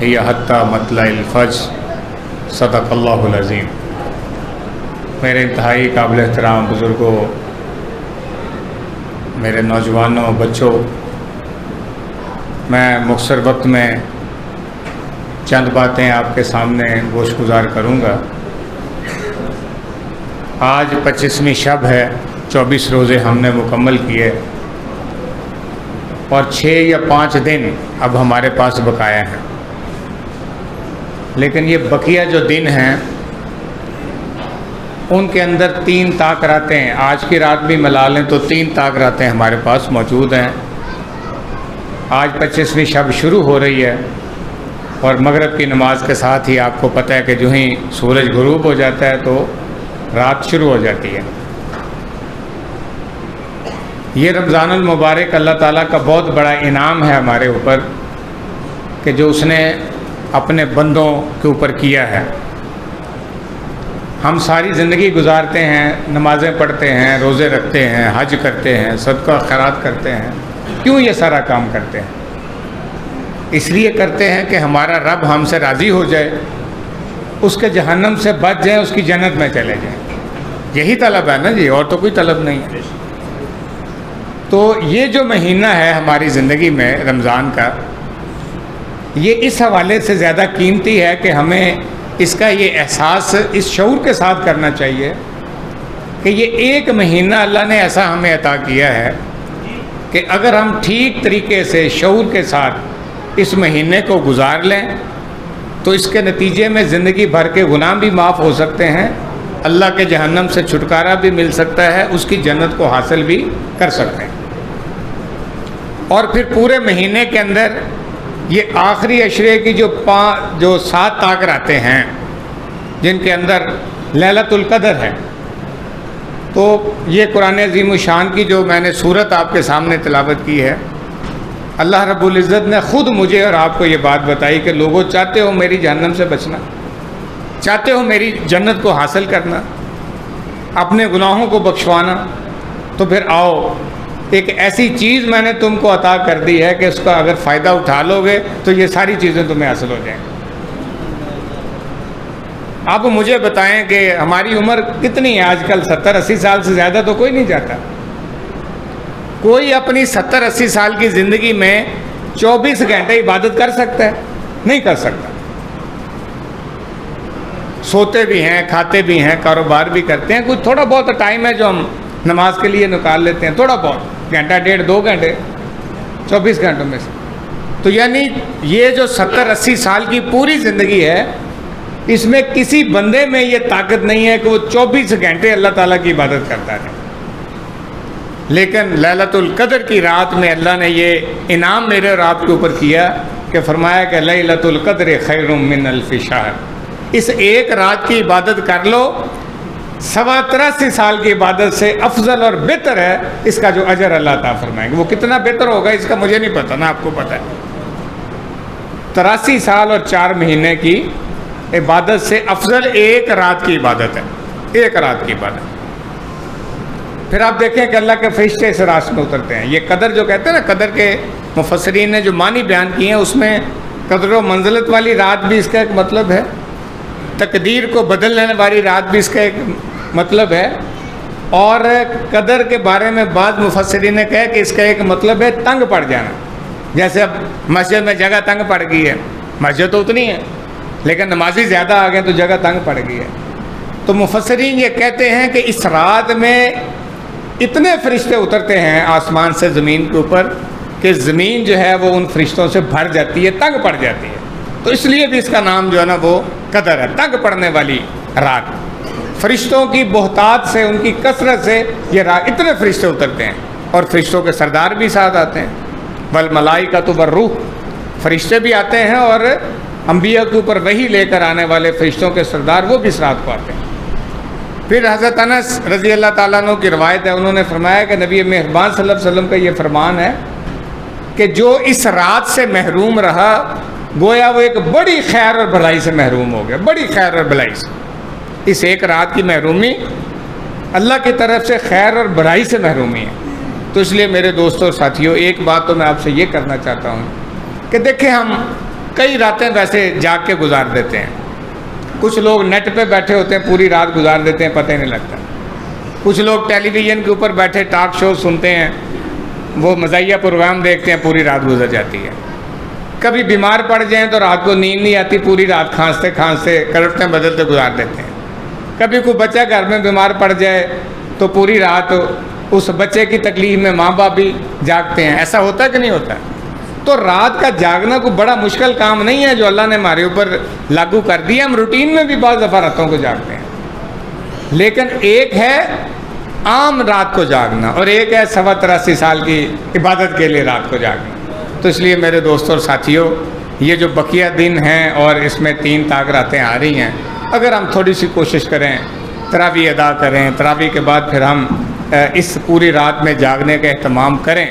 هي حتى مطلع الفجر صدق اللہ العظیم۔ میرے انتہائی قابل احترام بزرگوں، میرے نوجوانوں، بچوں، میں مختصر وقت میں چند باتیں آپ کے سامنے گوش گزار کروں گا۔ آج 25ویں شب ہے، 24 روزے ہم نے مکمل کیے اور 6 یا 5 دن اب ہمارے پاس بقایا ہیں، لیکن یہ بقیہ جو دن ہیں ان کے اندر 3 طاق راتیں، آج کی رات بھی ملا لیں تو 3 طاق راتیں ہمارے پاس موجود ہیں۔ آج 25ویں شب شروع ہو رہی ہے اور مغرب کی نماز کے ساتھ ہی آپ کو پتہ ہے کہ جو ہی سورج غروب ہو جاتا ہے تو رات شروع ہو جاتی ہے۔ یہ رمضان المبارک اللہ تعالیٰ کا بہت بڑا انعام ہے ہمارے اوپر کہ جو اس نے اپنے بندوں کے اوپر کیا ہے۔ ہم ساری زندگی گزارتے ہیں، نمازیں پڑھتے ہیں، روزے رکھتے ہیں، حج کرتے ہیں، صدقہ خیرات کرتے ہیں۔ کیوں یہ سارا کام کرتے ہیں؟ اس لیے کرتے ہیں کہ ہمارا رب ہم سے راضی ہو جائے، اس کے جہنم سے بچ جائیں، اس کی جنت میں چلے جائیں۔ یہی طلب ہے نا جی، اور تو کوئی طلب نہیں ہے۔ تو یہ جو مہینہ ہے ہماری زندگی میں رمضان کا، یہ اس حوالے سے زیادہ قیمتی ہے کہ ہمیں اس کا یہ احساس اس شعور کے ساتھ کرنا چاہیے کہ یہ ایک مہینہ اللہ نے ایسا ہمیں عطا کیا ہے کہ اگر ہم ٹھیک طریقے سے شعور کے ساتھ اس مہینے کو گزار لیں تو اس کے نتیجے میں زندگی بھر کے گناہ بھی معاف ہو سکتے ہیں، اللہ کے جہنم سے چھٹکارا بھی مل سکتا ہے، اس کی جنت کو حاصل بھی کر سکتے ہیں۔ اور پھر پورے مہینے کے اندر یہ آخری عشرے کی جو 7 طاق راتیں ہیں جن کے اندر لیلۃ القدر ہے، تو یہ قرآن عظیم الشان کی جو میں نے سورت آپ کے سامنے تلاوت کی ہے، اللہ رب العزت نے خود مجھے اور آپ کو یہ بات بتائی کہ لوگوں چاہتے ہو میری جہنم سے بچنا، چاہتے ہو میری جنت کو حاصل کرنا، اپنے گناہوں کو بخشوانا، تو پھر آؤ، ایک ایسی چیز میں نے تم کو عطا کر دی ہے کہ اس کا اگر فائدہ اٹھا لو گے تو یہ ساری چیزیں تمہیں حاصل ہو جائیں۔ آپ مجھے بتائیں کہ ہماری عمر کتنی ہے آج کل؟ 70-80 سال سے زیادہ تو کوئی نہیں چاہتا۔ کوئی اپنی 70-80 سال کی زندگی میں 24 گھنٹے عبادت کر سکتا ہے؟ نہیں کر سکتا۔ سوتے بھی ہیں، کھاتے بھی ہیں، کاروبار بھی کرتے ہیں، کچھ تھوڑا بہت ٹائم ہے جو ہم نماز کے لیے نکال لیتے ہیں، تھوڑا بہت، گھنٹہ ڈیڑھ 2 گھنٹے 24 گھنٹوں میں سے۔ تو یعنی یہ جو 70-80 سال کی پوری زندگی ہے، اس میں کسی بندے میں یہ طاقت نہیں ہے کہ وہ 24 گھنٹے اللہ تعالیٰ کی عبادت کرتا ہے۔ لیکن لیلۃ القدر کی رات میں اللہ نے یہ انعام میرے اور آپ کے اوپر کیا کہ فرمایا کہ لیلۃ القدر خیر من الف شہر، اس ایک رات کی عبادت کر لو، 83 سال کی عبادت سے افضل اور بہتر ہے، اس کا جو اجر اللہ عطا فرمائیں گے۔ وہ کتنا بہتر ہوگا اس کا مجھے نہیں پتہ، نا آپ کو پتہ ہے۔ 83 سال اور 4 مہینے کی عبادت سے افضل ایک رات کی عبادت ہے، ایک رات کی عبادت۔ پھر آپ دیکھیں کہ اللہ کے فرشتے اس رات میں اترتے ہیں۔ یہ قدر جو کہتے ہیں نا، قدر کے مفسرین نے جو معنی بیان کیے ہیں، اس میں قدر و منزلت والی رات بھی اس کا ایک مطلب ہے، تقدیر کو بدل لینے والی رات بھی اس کا ایک مطلب ہے، اور قدر کے بارے میں بعض مفسرین نے کہا کہ اس کا ایک مطلب ہے تنگ پڑ جانا۔ جیسے اب مسجد میں جگہ تنگ پڑ گئی ہے، مسجد تو اتنی ہے لیکن نمازی زیادہ آ گئے تو جگہ تنگ پڑ گئی ہے۔ تو مفسرین یہ کہتے ہیں کہ اس رات میں اتنے فرشتے اترتے ہیں آسمان سے زمین کے اوپر کہ زمین جو ہے وہ ان فرشتوں سے بھر جاتی ہے، تنگ پڑ جاتی ہے۔ تو اس لیے بھی اس کا نام جو ہے نا وہ قدر ہے، تنگ پڑنے والی رات۔ فرشتوں کی بہتات سے، ان کی کثرت سے یہ رات، اتنے فرشتے اترتے ہیں، اور فرشتوں کے سردار بھی ساتھ آتے ہیں، والملائکۃ والروح، فرشتے بھی آتے ہیں، اور انبیاء کے اوپر وحی لے کر آنے والے فرشتوں کے سردار وہ بھی اس رات کو آتے ہیں۔ پھر حضرت انس رضی اللہ تعالیٰ عنہ کی روایت ہے، انہوں نے فرمایا کہ نبی مہربان صلی اللہ علیہ وسلم کا یہ فرمان ہے کہ جو اس رات سے محروم رہا گویا وہ ایک بڑی خیر اور بھلائی سے محروم ہو گیا، بڑی خیر اور بھلائی سے۔ اس ایک رات کی محرومی اللہ کی طرف سے خیر اور بھلائی سے محرومی ہے۔ تو اس لیے میرے دوستوں اور ساتھیوں، ایک بات تو میں آپ سے یہ کرنا چاہتا ہوں کہ دیکھیں، ہم کئی راتیں ویسے جاگ کے گزار دیتے ہیں. کچھ لوگ نیٹ پہ بیٹھے ہوتے ہیں پوری رات گزار دیتے ہیں، پتہ ہی نہیں لگتا. کچھ لوگ ٹیلی ویژن کے اوپر بیٹھے ٹاک شو سنتے ہیں، وہ مزاحیہ پروگرام دیکھتے ہیں، پوری رات گزر جاتی ہے. کبھی بیمار پڑ جائیں تو رات کو نیند نہیں آتی، پوری رات کھانستے کھانستے کروٹیں بدلتے گزار دیتے ہیں. کبھی کوئی بچہ گھر میں بیمار پڑ جائے تو پوری رات اس بچے کی تکلیف میں ماں باپ بھی جاگتے ہیں. ایسا ہوتا ہے کہ نہیں ہوتا؟ تو رات کا جاگنا کوئی بڑا مشکل کام نہیں ہے جو اللہ نے ہمارے اوپر لاگو کر دیا. ہم روٹین میں بھی بعض دفعہ راتوں کو جاگتے ہیں، لیکن ایک ہے عام رات کو جاگنا اور ایک ہے 83 سال کی عبادت کے لیے رات کو جاگنا. تو اس لیے میرے دوستوں اور ساتھیوں، یہ جو بقیہ دن ہیں اور اس میں 3 طاق راتیں آ رہی ہیں، اگر ہم تھوڑی سی کوشش کریں، تراویح ادا کریں، تراویح کے بعد پھر ہم اس پوری رات میں جاگنے کا اہتمام کریں،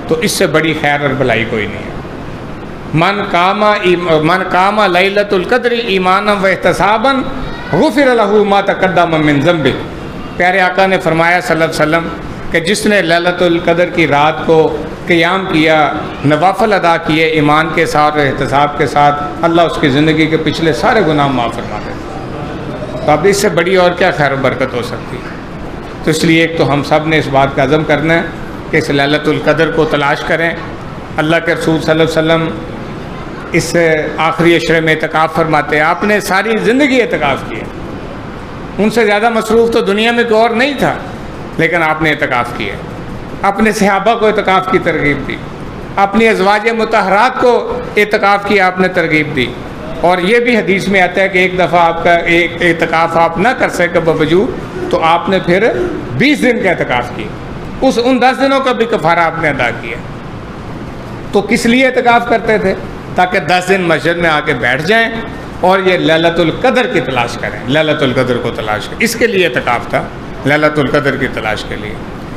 تو اس سے بڑی خیر اور بھلائی کوئی نہیں ہے. من قام لیلۃ القدر ایمانا و احتسابا غفر له ما تقدم من ذنبہ. پیارے آقا نے فرمایا صلی اللہ علیہ وسلم کہ جس نے لیلۃ القدر کی رات کو قیام کیا، نوافل ادا کیے ایمان کے ساتھ اور احتساب کے ساتھ، اللہ اس کی زندگی کے پچھلے سارے گناہ معاف فرما دیتا. تو اب اس سے بڑی اور کیا خیر و برکت ہو سکتی ہے؟ تو اس لیے ایک تو ہم سب نے اس بات کا عزم کرنا ہے کہ اس لیلۃ القدر کو تلاش کریں. اللہ کے رسول صلی اللہ علیہ وسلم اس آخری عشرے میں اعتکاف فرماتے ہیں. آپ نے ساری زندگی اعتکاف کیا، ان سے زیادہ مصروف تو دنیا میں کوئی اور نہیں تھا، لیکن آپ نے اعتکاف کیا. اپنے صحابہ کو اعتکاف کی ترغیب دی، اپنی ازواج مطہرات کو اعتکاف کی آپ نے ترغیب دی. اور یہ بھی حدیث میں آتا ہے کہ ایک دفعہ آپ کا ایک اعتکاف آپ نہ کر سکے باوجود تو آپ نے پھر 20 دن کا اعتکاف کیا. ان 10 دنوں کا بھی کفارہ آپ نے ادا کیا. تو کس لیے اعتکاف کرتے تھے؟ تاکہ 10 دن مسجد میں آ کے بیٹھ جائیں اور یہ لیلۃ القدر کی تلاش کریں، لیلۃ القدر کو تلاش کریں. اس کے لیے اعتکاف تھا، لیلۃ القدر کی تلاش کے لیے.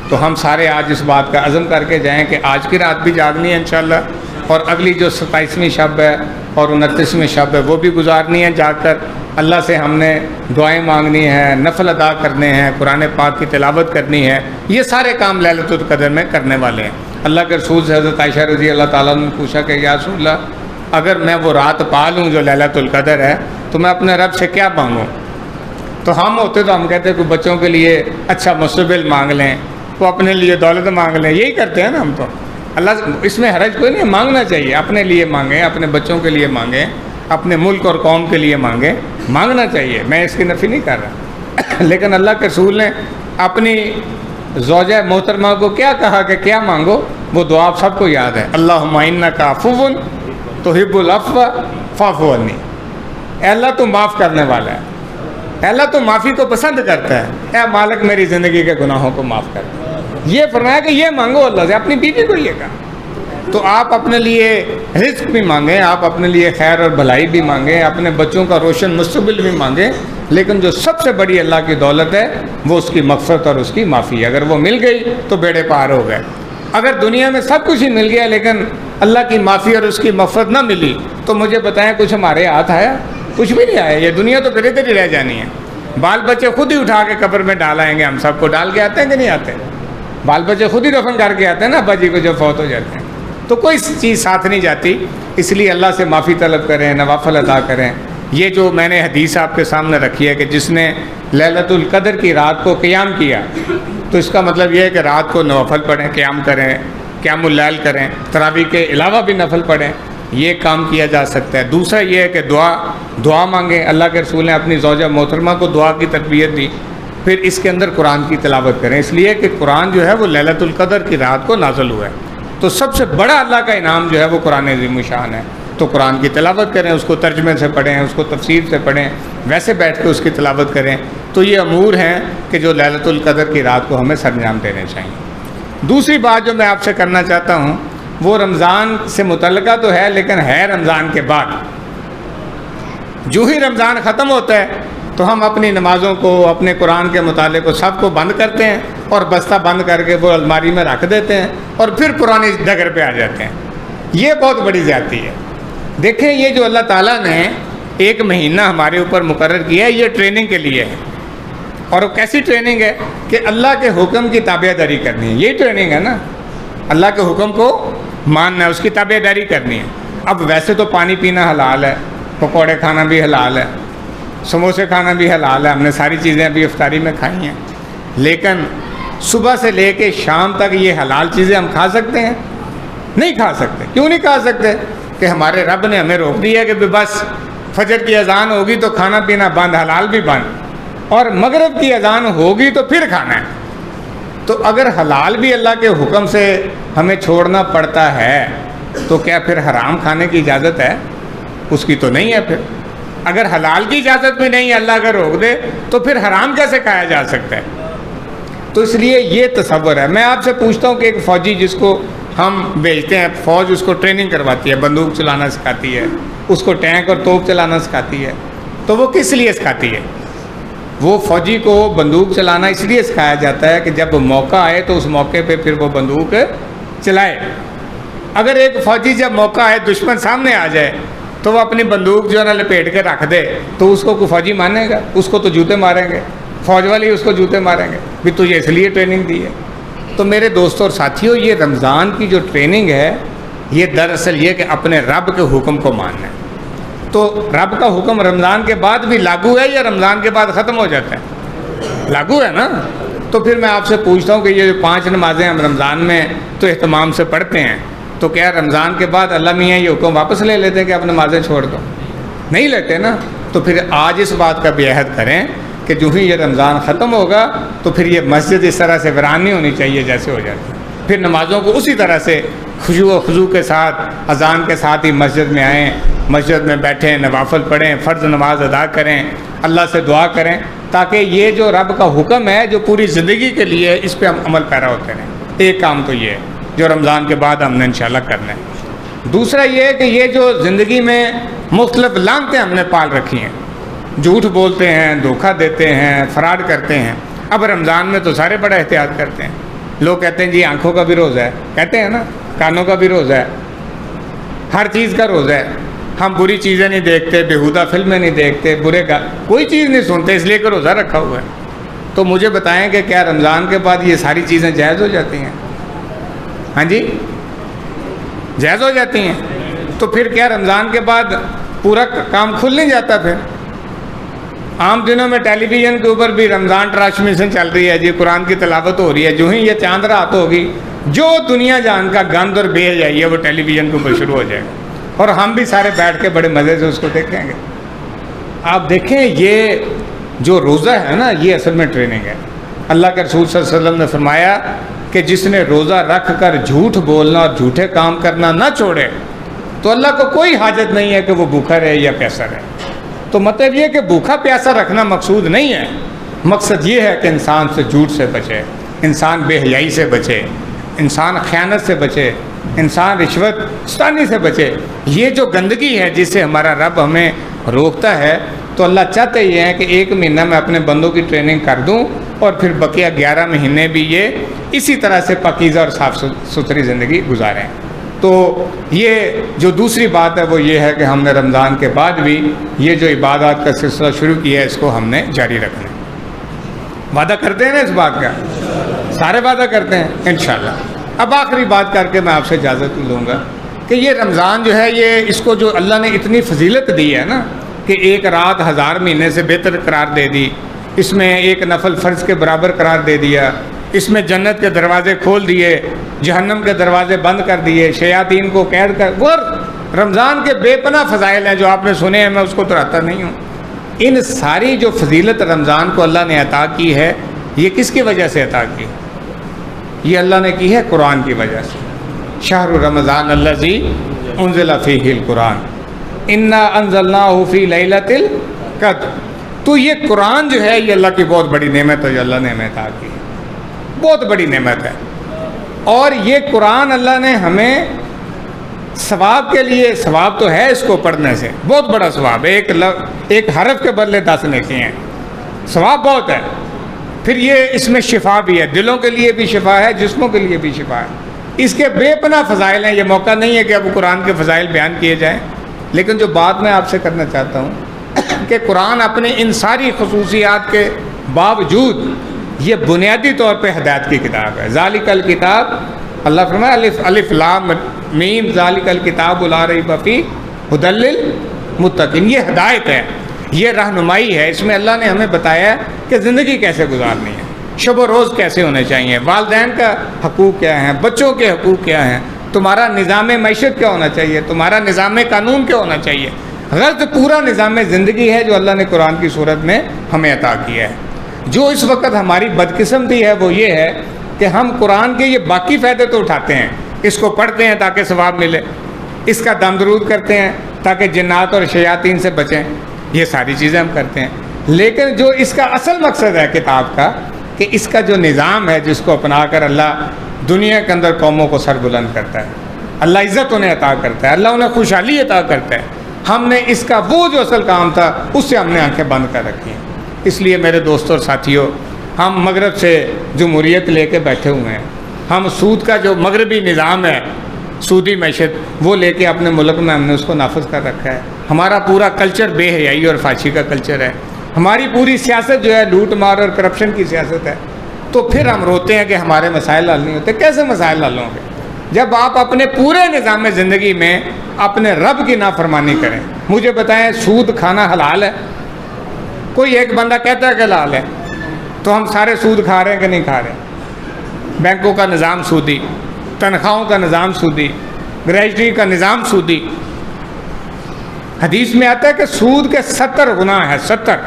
تو ہم سارے آج اس بات کا عزم کر کے جائیں کہ آج کی رات بھی جاگنی ہے انشاءاللہ، اور اگلی جو 27ویں شب ہے اور 29ویں شب ہے وہ بھی گزارنی ہے جاگ کر. اللہ سے ہم نے دعائیں مانگنی ہیں، نفل ادا کرنے ہیں، قرآن پاک کی تلاوت کرنی ہے. یہ سارے کام لیلۃ القدر میں کرنے والے ہیں. اللہ کے رسول سے حضرت عائشہ رضی اللہ تعالیٰ نے پوچھا کہ یا رسول اللہ، اگر میں وہ رات پا لوں جو لیلۃ القدر ہے تو میں اپنے رب سے کیا مانگوں؟ تو ہم ہوتے تو ہم کہتے ہیں کہ بچوں کے لیے اچھا مستقبل مانگ لیں، وہ اپنے لیے دولت مانگ لیں. یہی کرتے ہیں نا ہم تو. اللہ اس میں حرج کوئی نہیں، مانگنا چاہیے. اپنے لیے مانگیں، اپنے بچوں کے لیے مانگیں، اپنے ملک اور قوم کے لیے مانگیں، مانگنا چاہیے. میں اس کی نفی نہیں کر رہا، لیکن اللہ کے رسول نے اپنی زوجہ محترمہ کو کیا کہا کہ کیا مانگو؟ وہ دعا آپ سب کو یاد ہے، اللہم انک عفو تحب العفو فاعف عنی. اے اللہ تو معاف کرنے والا ہے، اے اللہ تو معافی کو پسند کرتا ہے، اے مالک میری زندگی کے گناہوں کو معاف کر. یہ فرمایا کہ یہ مانگو اللہ سے. اپنی بیوی کو یہ کہا. تو آپ اپنے لیے رزق بھی مانگیں، آپ اپنے لیے خیر اور بھلائی بھی مانگیں، اپنے بچوں کا روشن مستقبل بھی مانگیں، لیکن جو سب سے بڑی اللہ کی دولت ہے وہ اس کی مغفرت اور اس کی معافی ہے. اگر وہ مل گئی تو بیڑے پار ہو گئے. اگر دنیا میں سب کچھ ہی مل گیا لیکن اللہ کی معافی اور اس کی مغفرت نہ ملی تو مجھے بتائیں کچھ ہمارے ہاتھ آیا؟ کچھ بھی نہیں آیا. یہ دنیا تو پھر ادھر ہی رہ جانی ہے. بال بچے خود ہی اٹھا کے قبر میں ڈالائیں گے. ہم سب کو ڈال کے آتے ہیں کہ نہیں آتے؟ بال بچے خود ہی دفن کر کے آتے ہیں نا ابا جی کو جب فوت ہو جاتے ہیں. تو کوئی چیز ساتھ نہیں جاتی. اس لیے اللہ سے معافی طلب کریں، نوافل ادا کریں. یہ جو میں نے حدیث آپ کے سامنے رکھی ہے کہ جس نے لیلۃ القدر کی رات کو قیام کیا، تو اس کا مطلب یہ ہے کہ رات کو نوافل پڑھیں، قیام کریں، قیام اللیل کریں، تراویح کے علاوہ بھی نفل پڑھیں. یہ کام کیا جا سکتا ہے. دوسرا یہ ہے کہ دعا مانگیں. اللہ کے رسول نے اپنی زوجہ محترمہ کو دعا کی تربیت دی. پھر اس کے اندر قرآن کی تلاوت کریں، اس لیے کہ قرآن جو ہے وہ لیلۃ القدر کی رات کو نازل ہوا ہے. تو سب سے بڑا اللہ کا انعام جو ہے وہ قرآن عظیم الشان ہے. تو قرآن کی تلاوت کریں، اس کو ترجمے سے پڑھیں، اس کو تفسیر سے پڑھیں، ویسے بیٹھ کے اس کی تلاوت کریں. تو یہ امور ہیں کہ جو لیلۃ القدر کی رات کو ہمیں سرانجام دینے چاہیے. دوسری بات جو میں آپ سے کرنا چاہتا ہوں وہ رمضان سے متعلقہ تو ہے، لیکن ہے رمضان کے بعد. جو ہی رمضان ختم ہوتا ہے تو ہم اپنی نمازوں کو، اپنے قرآن کے مطالعے کو سب کو بند کرتے ہیں اور بستہ بند کر کے وہ الماری میں رکھ دیتے ہیں اور پھر پرانی ڈگر پہ آ جاتے ہیں. یہ بہت بڑی زیادتی ہے. دیکھیں یہ جو اللہ تعالیٰ نے ایک مہینہ ہمارے اوپر مقرر کیا ہے یہ ٹریننگ کے لیے ہے. اور وہ کیسی ٹریننگ ہے کہ اللہ کے حکم کی تابع داری کرنی ہے. یہی ٹریننگ ہے نا، اللہ کے حکم کو ماننا ہے، اس کی تابع داری کرنی ہے. اب ویسے تو پانی پینا حلال ہے، پکوڑے کھانا بھی حلال ہے، سموسے کھانا بھی حلال ہے، ہم نے ساری چیزیں ابھی افطاری میں کھائی ہیں، لیکن صبح سے لے کے شام تک یہ حلال چیزیں ہم کھا سکتے ہیں؟ نہیں کھا سکتے۔ کیوں نہیں کھا سکتے؟ کہ ہمارے رب نے ہمیں روک دیا کہ بس فجر کی اذان ہوگی تو کھانا پینا بند، حلال بھی بند، اور مغرب کی اذان ہوگی تو پھر کھانا ہے۔ تو اگر حلال بھی اللہ کے حکم سے ہمیں چھوڑنا پڑتا ہے تو کیا پھر حرام کھانے کی اجازت ہے؟ اس کی تو نہیں ہے۔ پھر اگر حلال کی اجازت بھی نہیں ہے، اللہ اگر روک دے تو پھر حرام کیسے کھایا جا سکتا ہے؟ تو اس لیے یہ تصور ہے۔ میں آپ سے پوچھتا ہوں کہ ایک فوجی جس کو ہم بھیجتے ہیں، فوج اس کو ٹریننگ کرواتی ہے، بندوق چلانا سکھاتی ہے، اس کو ٹینک اور توپ چلانا سکھاتی ہے، تو وہ کس لیے سکھاتی ہے؟ وہ فوجی کو بندوق چلانا اس لیے سکھایا جاتا ہے کہ جب موقع آئے تو اس موقع پہ پھر وہ بندوق چلائے۔ اگر ایک فوجی جب موقع آئے دشمن سامنے آ جائے تو وہ اپنی بندوق جو ہے نا لپیٹ کے رکھ دے تو اس کو کوئی فوجی مانے گا؟ اس کو تو جوتے ماریں گے، فوج والے اس کو جوتے ماریں گے بھی تجھے اس لیے ٹریننگ دی ہے۔ تو میرے دوستوں اور ساتھیوں، یہ رمضان کی جو ٹریننگ ہے یہ دراصل یہ کہ اپنے رب کے حکم کو ماننا ہے۔ تو رب کا حکم رمضان کے بعد بھی لاگو ہے یا رمضان کے بعد ختم ہو جاتا ہے؟ لاگو ہے نا۔ تو پھر میں آپ سے پوچھتا ہوں کہ یہ جو 5 نمازیں ہم رمضان میں تو اہتمام سے پڑھتے ہیں، تو کیا رمضان کے بعد اللہ میاں یہ حکم واپس لے لیتے ہیں کہ اب نمازیں چھوڑ دو؟ نہیں لیتے نا۔ تو پھر آج اس بات کا بھی عہد کریں کہ جو ہی یہ رمضان ختم ہوگا تو پھر یہ مسجد اس طرح سے ویران نہیں ہونی چاہیے جیسے ہو جاتی ہے۔ پھر نمازوں کو اسی طرح سے خشوع و خضوع کے ساتھ اذان کے ساتھ ہی مسجد میں آئیں، مسجد میں بیٹھیں، نوافل پڑھیں، فرض نماز ادا کریں، اللہ سے دعا کریں، تاکہ یہ جو رب کا حکم ہے جو پوری زندگی کے لیے اس پہ ہم عمل پیرا ہوتے رہیں۔ ایک کام تو یہ ہے جو رمضان کے بعد ہم نے انشاءاللہ کرنا ہے۔ دوسرا یہ ہے کہ یہ جو زندگی میں مختلف لعنتیں ہم نے پال رکھی ہیں، جھوٹ بولتے ہیں، دھوکہ دیتے ہیں، فراڈ کرتے ہیں، اب رمضان میں تو سارے بڑا احتیاط کرتے ہیں۔ لوگ کہتے ہیں جی آنکھوں کا بھی روزہ ہے، کہتے ہیں نا، کانوں کا بھی روزہ ہے، ہر چیز کا روزہ ہے، ہم بری چیزیں نہیں دیکھتے، بیہودہ فلمیں نہیں دیکھتے، برے کا کوئی چیز نہیں سنتے، اس لیے کہ روزہ رکھا ہوا ہے۔ تو مجھے بتائیں کہ کیا رمضان کے بعد یہ ساری چیزیں جائز ہو جاتی ہیں؟ ہاں جی، جائز ہو جاتی ہیں؟ تو پھر کیا رمضان کے بعد پورا کام کھل نہیں جاتا؟ پھر عام دنوں میں ٹیلی ویژن کے اوپر بھی رمضان ٹرانسمیشن چل رہی ہے، جی قرآن کی تلاوت ہو رہی ہے، جو ہی یہ چاند رات ہوگی جو دنیا جان کا گند اور بے حیائی ہے وہ ٹیلی ویژن کے اوپر شروع ہو جائے گا، اور ہم بھی سارے بیٹھ کے بڑے مزے سے اس کو دیکھیں گے۔ آپ دیکھیں یہ جو روزہ ہے نا یہ اصل میں ٹریننگ ہے۔ اللہ کے رسول صلی اللہ علیہ وسلم نے فرمایا کہ جس نے روزہ رکھ کر جھوٹ بولنا اور جھوٹے کام کرنا نہ چھوڑے تو اللہ کو کوئی حاجت نہیں ہے کہ وہ بھوکا رہے یا پیاسا رہے۔ تو مطلب یہ کہ بھوکا پیاسا رکھنا مقصود نہیں ہے، مقصد یہ ہے کہ انسان سے جھوٹ سے بچے، انسان بے حیائی سے بچے، انسان خیانت سے بچے، انسان رشوت ستانی سے بچے۔ یہ جو گندگی ہے جس سے ہمارا رب ہمیں روکتا ہے، تو اللہ چاہتے یہ ہیں کہ 1 مہینہ میں اپنے بندوں کی ٹریننگ کر دوں اور پھر بقیہ 11 مہینے بھی یہ اسی طرح سے پاکیزہ اور صاف ستھری زندگی گزاریں۔ تو یہ جو دوسری بات ہے وہ یہ ہے کہ ہم نے رمضان کے بعد بھی یہ جو عبادات کا سلسلہ شروع کیا ہے اس کو ہم نے جاری رکھنا ہے۔ وعدہ کرتے ہیں نا اس بات کا؟ سارے وعدہ کرتے ہیں انشاءاللہ۔ اب آخری بات کر کے میں آپ سے اجازت لوں گا کہ یہ رمضان جو ہے یہ اس کو جو اللہ نے اتنی فضیلت دی ہے نا کہ 1 رات 1000 مہینے سے بہتر قرار دے دی، اس میں 1 نفل فرض کے برابر قرار دے دیا، اس میں جنت کے دروازے کھول دیے، جہنم کے دروازے بند کر دیے، شیاطین کو قید کر، وہ رمضان کے بے پناہ فضائل ہیں جو آپ نے سنے ہیں، میں اس کو دہراتا نہیں ہوں۔ ان ساری جو فضیلت رمضان کو اللہ نے عطا کی ہے یہ کس کی وجہ سے عطا کی؟ یہ اللہ نے کی ہے قرآن کی وجہ سے۔ شہر رمضان الذی انزل فیہ القرآن انا انزلناہ فی لیلۃ القدر۔ تو یہ قرآن جو ہے یہ اللہ کی بہت بڑی نعمت ہے جو اللہ نے ہمیں عطا کی ہے، بہت بڑی نعمت ہے۔ اور یہ قرآن اللہ نے ہمیں ثواب کے لیے، ثواب تو ہے اس کو پڑھنے سے، بہت بڑا ثواب ہے، ایک حرف کے بدلے 10 نیکی ہیں، ثواب بہت ہے۔ پھر یہ اس میں شفا بھی ہے، دلوں کے لیے بھی شفا ہے، جسموں کے لیے بھی شفا ہے۔ اس کے بے پناہ فضائل ہیں، یہ موقع نہیں ہے کہ اب قرآن کے فضائل بیان کیے جائیں، لیکن جو بات میں آپ سے کرنا چاہتا ہوں کہ قرآن اپنے ان ساری خصوصیات کے باوجود یہ بنیادی طور پہ ہدایت کی کتاب ہے۔ ذالک الکتاب اللہ فرمایا الف الف لام میم ذالک الکتاب لا ریب فیہ ھدی للمتقین، یہ ہدایت ہے، یہ رہنمائی ہے، اس میں اللہ نے ہمیں بتایا ہے کہ زندگی کیسے گزارنی ہے، شب و روز کیسے ہونے چاہیے، والدین کا حقوق کیا ہیں، بچوں کے حقوق کیا ہیں، تمہارا نظام معیشت کیا ہونا چاہیے، تمہارا نظام قانون کیا ہونا چاہیے۔ غرض پورا نظام زندگی ہے جو اللہ نے قرآن کی صورت میں ہمیں عطا کیا ہے۔ جو اس وقت ہماری بدقسمتی ہے وہ یہ ہے کہ ہم قرآن کے یہ باقی فائدے تو اٹھاتے ہیں، اس کو پڑھتے ہیں تاکہ ثواب ملے، اس کا دم درود کرتے ہیں تاکہ جنات اور شیاطین سے بچیں، یہ ساری چیزیں ہم کرتے ہیں، لیکن جو اس کا اصل مقصد ہے کتاب کا، کہ اس کا جو نظام ہے جس کو اپنا کر اللہ دنیا کے اندر قوموں کو سر بلند کرتا ہے، اللہ عزت انہیں عطا کرتا ہے، اللہ انہیں خوشحالی عطا کرتا ہے، ہم نے اس کا وہ جو اصل کام تھا اس سے ہم نے آنکھیں بند کر رکھی ہیں۔ اس لیے میرے دوستوں اور ساتھیوں، ہم مغرب سے جمہوریت لے کے بیٹھے ہوئے ہیں، ہم سود کا جو مغربی نظام ہے، سودی معیشت، وہ لے کے اپنے ملک میں ہم نے اس کو نافذ کر رکھا ہے۔ ہمارا پورا کلچر بے حیائی اور فحاشی کا کلچر ہے، ہماری پوری سیاست جو ہے لوٹ مار اور کرپشن کی سیاست ہے، تو پھر ہم روتے ہیں کہ ہمارے مسائل حل نہیں ہوتے۔ کیسے مسائل حل ہوں گے جب آپ اپنے پورے نظام زندگی میں اپنے رب کی نافرمانی کریں؟ مجھے بتائیں، سود کھانا حلال ہے؟ کوئی ایک بندہ کہتا ہے کہ حلال ہے، تو ہم سارے سود کھا رہے ہیں کہ نہیں کھا رہے؟ بینکوں کا نظام سودی، تنخواہوں کا نظام سودی، گریجویٹی کا نظام سودی۔ حدیث میں آتا ہے کہ سود کے 70 گناہ ہیں، 70،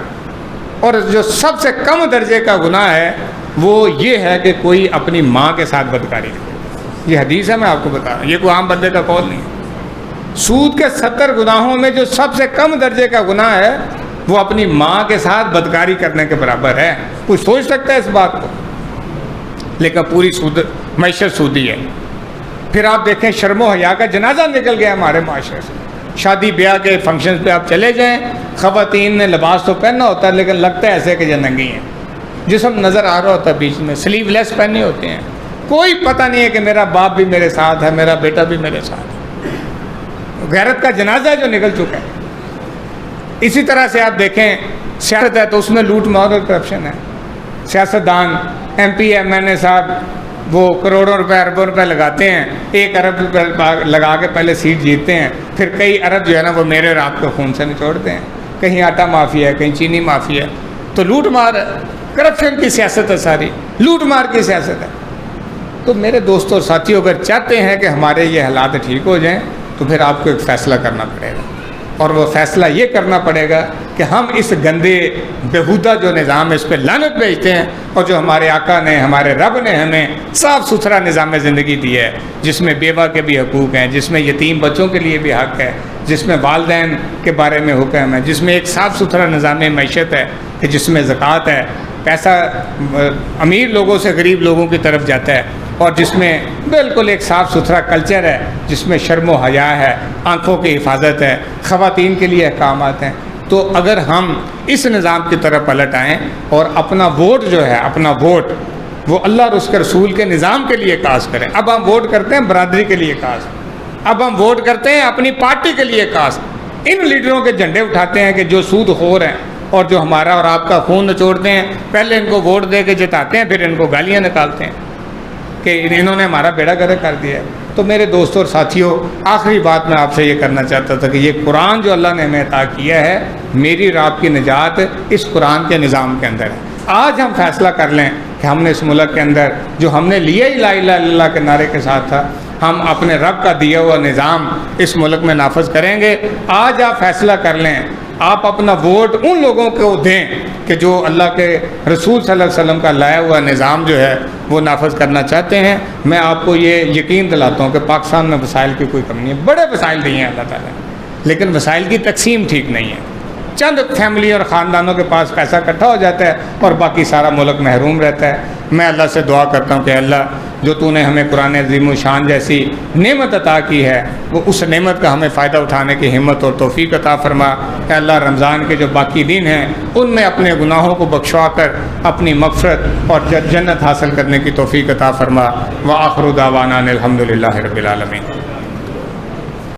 اور جو سب سے کم درجے کا گناہ ہے وہ یہ ہے کہ کوئی اپنی ماں کے ساتھ بدکاری کرے۔ یہ حدیث ہے، میں آپ کو بتا رہا ہوں، یہ کوئی عام بندے کا قول نہیں ہے۔ سود کے 70 گناہوں میں جو سب سے کم درجے کا گناہ ہے وہ اپنی ماں کے ساتھ بدکاری کرنے کے برابر ہے۔ کوئی سوچ سکتا ہے اس بات کو؟ لیکن پوری معیشت سودی ہے۔ پھر آپ دیکھیں، شرم و حیا کا جنازہ نکل گیا ہمارے معاشرے سے۔ شادی بیاہ کے فنکشنز پہ آپ چلے جائیں، خواتین نے لباس تو پہننا ہوتا ہے لیکن لگتا ہے ایسے کہ جو ننگی ہیں، جسم نظر آ رہا ہوتا ہے، بیچ میں سلیو لیس پہنے ہوتے ہیں، کوئی پتہ نہیں ہے کہ میرا باپ بھی میرے ساتھ ہے، میرا بیٹا بھی میرے ساتھ ہے۔ غیرت کا جنازہ جو نکل چکا ہے۔ اسی طرح سے آپ دیکھیں، سیاست ہے تو اس میں لوٹ مار اور کرپشن ہے۔ سیاستدان، ایم پی ایم این اے صاحب وہ کروڑوں روپے اربوں روپے لگاتے ہیں، 1 ارب روپے لگا کے پہلے سیٹ جیتتے ہیں، پھر کئی ارب جو ہے نا وہ میرے اور آپ کے خون سے نچوڑتے ہیں۔ کہیں آٹا مافیا ہے، کہیں چینی مافیا ہے، تو لوٹ مار ہے، کرپشن کی سیاست ہے، ساری لوٹ مار کی سیاست ہے۔ تو میرے دوستوں اور ساتھیوں، اگر چاہتے ہیں کہ ہمارے یہ حالات ٹھیک ہو جائیں تو پھر آپ کو ایک فیصلہ کرنا پڑے گا، اور وہ فیصلہ یہ کرنا پڑے گا کہ ہم اس گندے بیہودہ جو نظام ہے اس پہ لعنت بھیجتے ہیں، اور جو ہمارے آقا نے، ہمارے رب نے ہمیں صاف ستھرا نظام زندگی دی ہے، جس میں بیوہ کے بھی حقوق ہیں، جس میں یتیم بچوں کے لیے بھی حق ہے، جس میں والدین کے بارے میں حکم ہے، جس میں ایک صاف ستھرا نظام معیشت ہے، کہ جس میں زکوٰۃ ہے، پیسہ امیر لوگوں سے غریب لوگوں کی طرف جاتا ہے، اور جس میں بالکل ایک صاف ستھرا کلچر ہے، جس میں شرم و حیا ہے، آنکھوں کی حفاظت ہے، خواتین کے لیے احکامات ہیں۔ تو اگر ہم اس نظام کی طرف پلٹ آئیں اور اپنا ووٹ جو ہے، اپنا ووٹ وہ اللہ اور اس کے رسول کے نظام کے لیے کاسٹ کریں۔ اب ہم ووٹ کرتے ہیں برادری کے لیے کاسٹ، اب ہم ووٹ کرتے ہیں اپنی پارٹی کے لیے کاسٹ۔ ان لیڈروں کے جھنڈے اٹھاتے ہیں کہ جو سود خور ہیں اور جو ہمارا اور آپ کا خون نچوڑتے ہیں، پہلے ان کو ووٹ دے کے جتاتے ہیں، پھر ان کو گالیاں نکالتے ہیں کہ انہوں نے ہمارا بیڑا گرک کر دیا ہے۔ تو میرے دوستوں اور ساتھیوں، آخری بات میں آپ سے یہ کرنا چاہتا تھا کہ یہ قرآن جو اللہ نے ہمیں عطا کیا ہے، میری اور آپ کی نجات اس قرآن کے نظام کے اندر ہے۔ آج ہم فیصلہ کر لیں کہ ہم نے اس ملک کے اندر جو ہم نے لیا ہی لا الہ الا اللہ کے نعرے کے ساتھ تھا، ہم اپنے رب کا دیا ہوا نظام اس ملک میں نافذ کریں گے۔ آج آپ فیصلہ کر لیں، آپ اپنا ووٹ ان لوگوں کو دیں کہ جو اللہ کے رسول صلی اللہ علیہ وسلم کا لایا ہوا نظام جو ہے وہ نافذ کرنا چاہتے ہیں۔ میں آپ کو یہ یقین دلاتا ہوں کہ پاکستان میں وسائل کی کوئی کمی نہیں ہے، بڑے وسائل دیے ہیں اللہ تعالیٰ نے، لیکن وسائل کی تقسیم ٹھیک نہیں ہے۔ چند فیملی اور خاندانوں کے پاس پیسہ اکٹھا ہو جاتا ہے اور باقی سارا ملک محروم رہتا ہے۔ میں اللہ سے دعا کرتا ہوں کہ اللہ، جو تو نے ہمیں قرآن عظیم و شان جیسی نعمت عطا کی ہے، وہ اس نعمت کا ہمیں فائدہ اٹھانے کی ہمت اور توفیق عطا فرما۔ کہ اللہ رمضان کے جو باقی دن ہیں ان میں اپنے گناہوں کو بخشوا کر اپنی مغفرت اور جنت حاصل کرنے کی توفیق عطا فرما۔ وآخر دعوانا الحمد للہ رب العالمین۔